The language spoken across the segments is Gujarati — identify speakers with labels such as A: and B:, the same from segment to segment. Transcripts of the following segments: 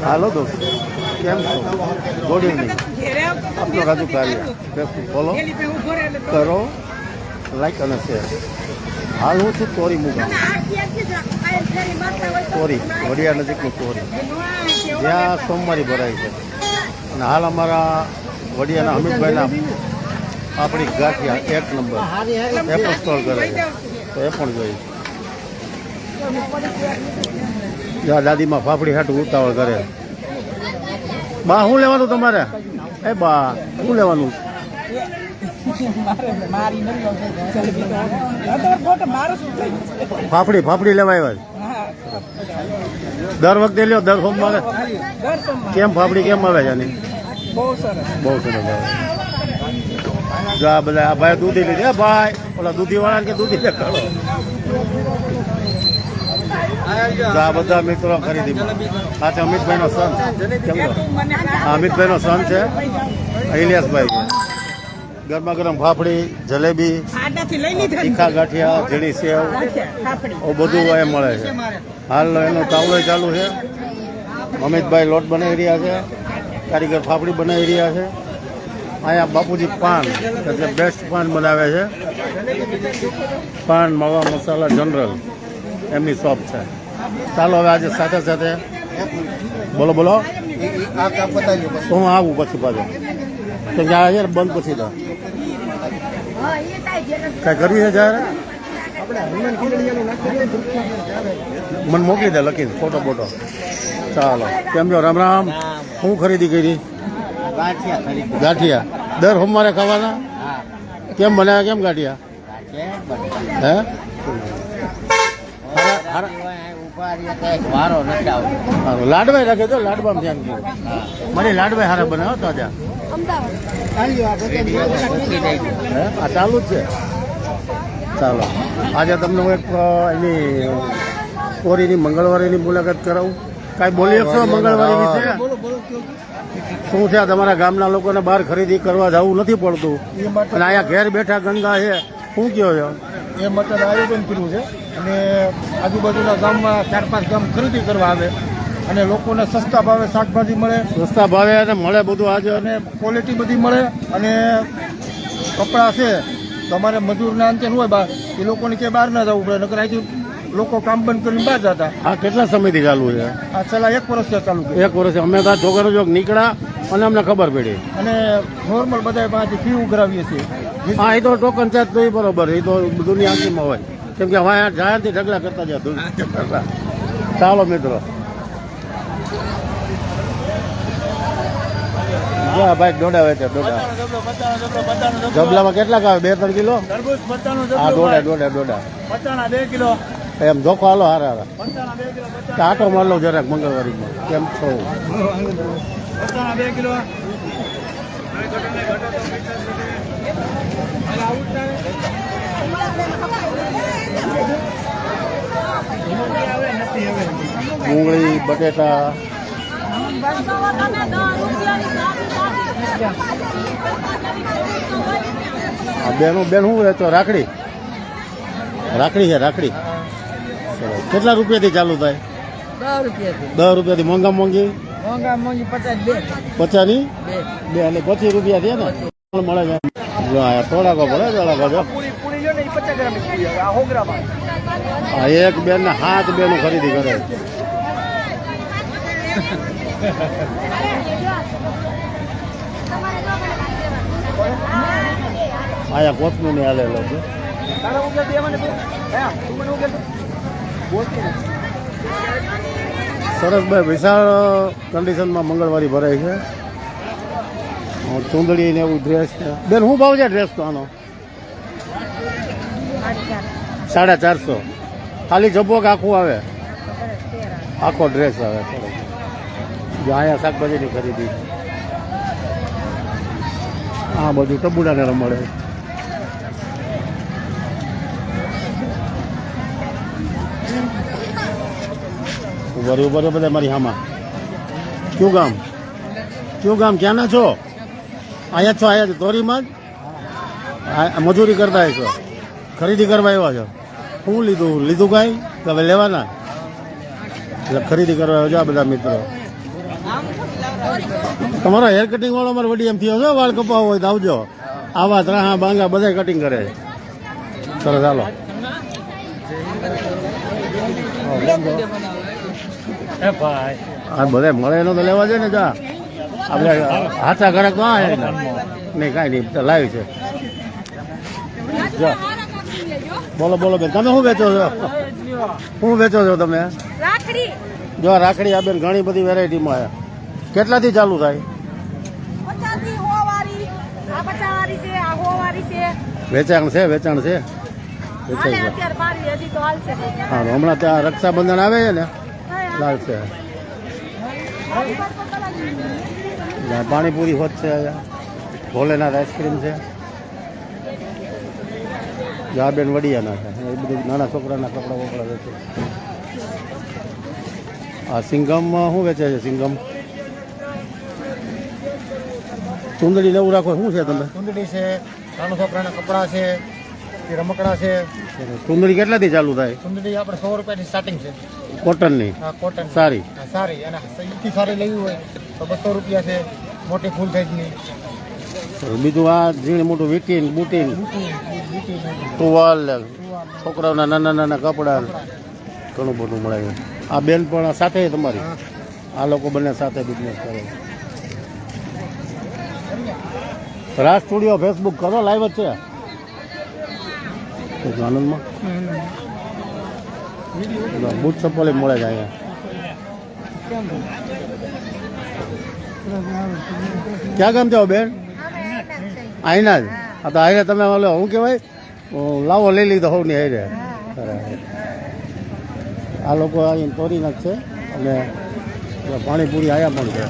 A: હાલો દોસ્ત, કેમ છો? Good evening. આપનો રાજુ કારિયા ફેસબુક ફોલો કરો, લાઈક અને શેર. હાલ હું છું તોરી મુગામ, તોરી વડિયા નજીકનું તોરી, જ્યાં સોમવારી ભરાય છે. અને હાલ અમારા વડિયાના હમીદભાઈના આપણી ગાંઠિયા 1 નંબર એ પણ સ્ટોલ કરે છે, તો એ પણ જોઈ. જ્યાં દાદીમાં ફાફડી હાટું ઉતાવળ કરે. બા શું લેવાનું તમારે? એ બા શું લેવાનું? ફાફડી ફાફડી લેવા આવ્યા. દર વખતે લ્યો, દર સોમવારે. કેમ ફાફડી કેમ આવે છે આની? બહુ સરસ આવે. જો આ બધા આ ભાઈ દૂધી લીધી. ભાઈ ઓલા દૂધી વાળા કે દૂધી લે કરો. આ બધા મિત્રો ખરીદી. આ છે અમિતભાઈ નો સન. કેમ અમિતભાઈ નો સન છે ઇલિયાસભાઈ. ગરમા ગરમ ફાફડી, જલેબી, તીખા ગાંઠિયા, ઝીણી સેવ, બધું એ મળે છે. હાલ એનો તાવડો ચાલુ છે. અમિતભાઈ લોટ બનાવી રહ્યા છે, કારીગર ફાફડી બનાવી રહ્યા છે. અહીંયા બાપુજી પાન, એટલે બેસ્ટ પાન બનાવે છે. પાન, માવા, મસાલા જનરલ એમની શોપ છે. ચાલો હવે આજે સાથે સાથે બોલો બોલો. તો હું આવું પછી પાછો, કેમ કે આ બંધ પછી તો કઈ કરવી છે જ્યારે મને મોકલી દે લખીને ફોટો બોટો. ચાલો કેમ છો? રામ રામ. શું ખરીદી કરી? ગાંઠિયા દર સોમવારે ખાવાના? કેમ બનાવ્યા? કેમ ગાંઠિયા? હે લાડભાઈ રાખે તો લાડવા ધ્યાન ગયું. મને લાડભાઈ હારા બનાવો તો આજે આ ચાલુ જ છે. ચાલો આજે તમને હું એક એની કોરીની મંગળવારીની મુલાકાત કરાવું. કાંઈ બોલી શકશો મંગળવારી વિશે? શું છે તમારા ગામના લોકોને બહાર ખરીદી કરવા જવું નથી પડતું અને અહીંયા ઘેર બેઠા ગંગા છે, શું કહો છો?
B: એ માટે આયોજન કર્યું છે અને આજુબાજુના ગામમાં 4-5 ગામ ખરીદી કરવા આવે અને લોકોને સસ્તા ભાવે શાકભાજી મળે,
A: સસ્તા ભાવે અને મળે બધું આજે,
B: અને ક્વોલિટી બધી મળે. અને કપડાં છે તો અમારે મજૂરના અંતે હોય બહાર, એ લોકોને ક્યાંય બહાર ના જવું પડે, નકર અહીંથી લોકો કામ બંધ કરીને બહાર જતા.
A: આ કેટલા સમયથી ચાલુ છે?
B: આ છેલ્લા 1 વર્ષથી ચાલુ છે.
A: 1 વર્ષ અમે તો છોકરો જોગ નીકળ્યા અને અમને ખબર પડી.
B: અને નોર્મલ બધા પાસેથી ફી ઉઘરાવીએ છીએ.
A: હા, એ તો ટોકન ચાર્જ તો બરોબર, એ તો દુનિયા આખીમાં હોય, કેમ કે હવે જાહેરથી ઢગલા કરતા જાય. ચાલો મિત્રો. હા ભાઈ, દોડા હોય છે દોડા. જબલામાં કેટલાક આવે? 2-3 કિલો? હા, દોડા 2 કિલો એમ ધોખો હાલો. હારા આટો માર લો જરાક મંગળવારીમાં. કેમ છો? ડુંગળી, બટેટા, બેન શું વેચો? રાખડી છે. રાખડી કેટલા રૂપિયાથી ચાલુ થાય? 10 રૂપિયાથી. મોંઘા મોંઘી 50 ની 2 એટલે 25 રૂપિયા થયા ને મળે છે. થોડાકો પડે થોડાકો. હા, એક બેન ને 7 બેનો ખરીદી કરે. આયા કોથમીર ને હાલેલો છે. સરસભાઈ વિશાળ કન્ડિશનમાં મંગળવારી ભરાય છે. ચૂંદડી ને એવું ડ્રેસ છે. બેન શું ભાવ છે ડ્રેસ તો આનો? 450. ખાલી જબ્બો કે આખું આવે? આખો ડ્રેસ આવે. અહીંયા શાકભાજીની ખરીદી. આ બધું ટબુડાને રમડે. ઉભર બધા મારી હામાં. કયું ગામ? ક્યાંના છો? અહીંયા છો? અહીંયા તોરીમાં જ મજૂરી કરતા છો? ખરીદી કરવા આવ્યા છો? શું લીધું કાંઈ? હવે લેવાના? એટલે ખરીદી કરવા આવ્યા છો આ બધા મિત્રો. તમારો હેર કટિંગ વાળો અમારે વડી એમ થયો છે વાળ કપાવ હોય તો આવજો. આવા ત્રાહા બાંગા બધા કટિંગ કરે છે. સરસ હાલો. આ બધા મળે એનો તો લેવા છે ને જા આપણે હાથા ઘરાક તો આ નહીં કાંઈ નહીં લાવી છે. જા બોલો બોલો બેન તમે શું વેચો છો? શું વેચો છો તમે?
C: રાખડી
A: જો રાખડી આ બેન ઘણી બધી વેરાયટીમાં છે. કેટલાથી ચાલુ થાય?
C: 50 થી 100 વાળી આ 50 વાળી છે આ 100 વાળી છે
A: વેચાણ છે વેચાણ છે વેચાય
C: હાલે
A: છે.
C: અત્યારે મારી હજી તો હાલશે
A: હા હમણાં ત્યાં રક્ષાબંધન આવે છે ને લાવશે. જ્યાં પાણીપુરી હોત છે અહીંયા ભોલેનાથ આઈસ્ક્રીમ છે. જ્યાં બેન વડિયાના છે એ બધું નાના છોકરાના કપડા વપડા વેચે. આ સિંગમમાં શું વેચે છે? સિંગમ ચુંદડી નવું રાખો શું છે તમે?
B: ચૂંદડી છે, નાના છોકરાના કપડાં છે, કે રમકડા છે.
A: ચુંદડી કેટલાથી ચાલુ થાય?
B: ચૂંદડી આપણે 100 રૂપિયાથી સ્ટાર્ટિંગ છે.
A: કોટનની
B: આ કોટન
A: સારી.
B: સારી અને સૌથી સારી લેવી હોય તો 200 રૂપિયા છે, મોટી ફૂલ સાઈઝની.
A: બીજું આ ઝીણ મોટું વીટીન બુટીન ટુવાલ છોકરાઓના નાના નાના કપડા ઘણું બધું મળે છે. આ બેન પણ સાથે તમારી આ લોકો બંને સાથે બિઝનેસ કરે. રાજ સ્ટુડિયો ફેસબુક કરો લાઈવ જ છે આનંદમાં. બુટ ચપ્પલ મળે છે અહીંયા. ક્યાં ગામ જાઓ બેન? અહીંના જ. હા તો હારે તમે ઓલો શું કહેવાય લાવો લઈ લીધો હોવ ની હારે. આ લોકો અહીં તોરીના જ છે અને પાણીપુરી આયા પણ છે.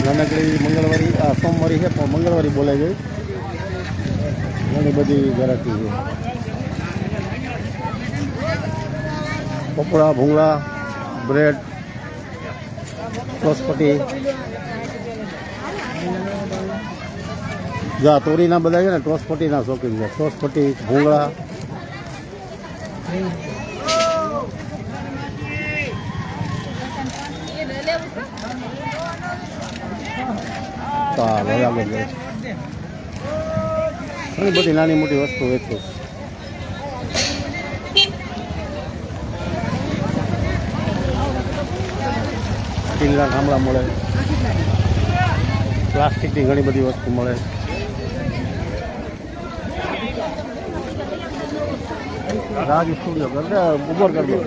A: નાનકડી મંગળવારી આ સોમવારી છે પણ મંગળવારી બોલાઈ ગઈ. ઘણી બધી વેરાયટી છે. પપડા ભૂંગળા બ્રેડ ટોસપટ્ટી જા તોરીના બધા છે ને ટોસપટ્ટીના શોખીન છે. ટોસપટ્ટી ભૂંગળા ચાલો આગળ જાય. ઘણી બધી નાની મોટી વસ્તુ વેચું. સ્ટીલના થાંભલા મળે, પ્લાસ્ટિકની ઘણી બધી વસ્તુ મળે. રાજ સ્ટુડિયો કરતે ઉબર કરી દો.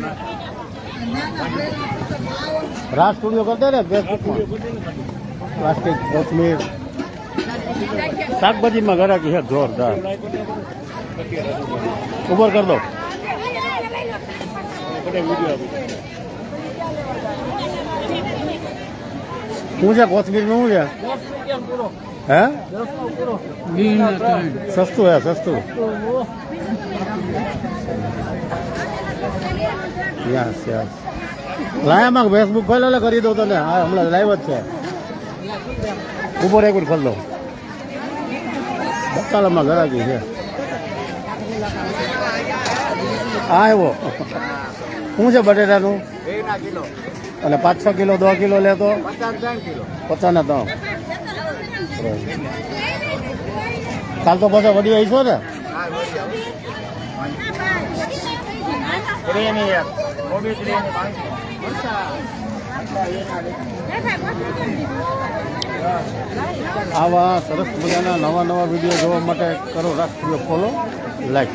A: રાજ સ્ટુડિયો કરતે ને ફેસબુકમાં. પ્લાસ્ટિક કોથમીર શાકભાજીમાં ગરાકી છે જોરદાર. ઉબર કરી દો. શું છે કોથમીર નું શું છે? હે સસ્તું હે સસ્તું. Yes yes. લાયામાં ફેસબુક ખોલે કરી દો તને. હા હમણાં લાઈવ જ છે. ઉપર એક મિનિટ ખોલ દો. બકાલામાં ગરાકી છે. હા આવ્યો. શું છે બટેટાનું? અને 5-6 કિલો 2 કિલો લે તો 50 ના 3. કાલ તો પાછા વડી આવીશો ને? આવા સરસ મજાના નવા નવા વિડીયો જોવા માટે કરો રાષ્ટ્રીય ફોલો લાઈક.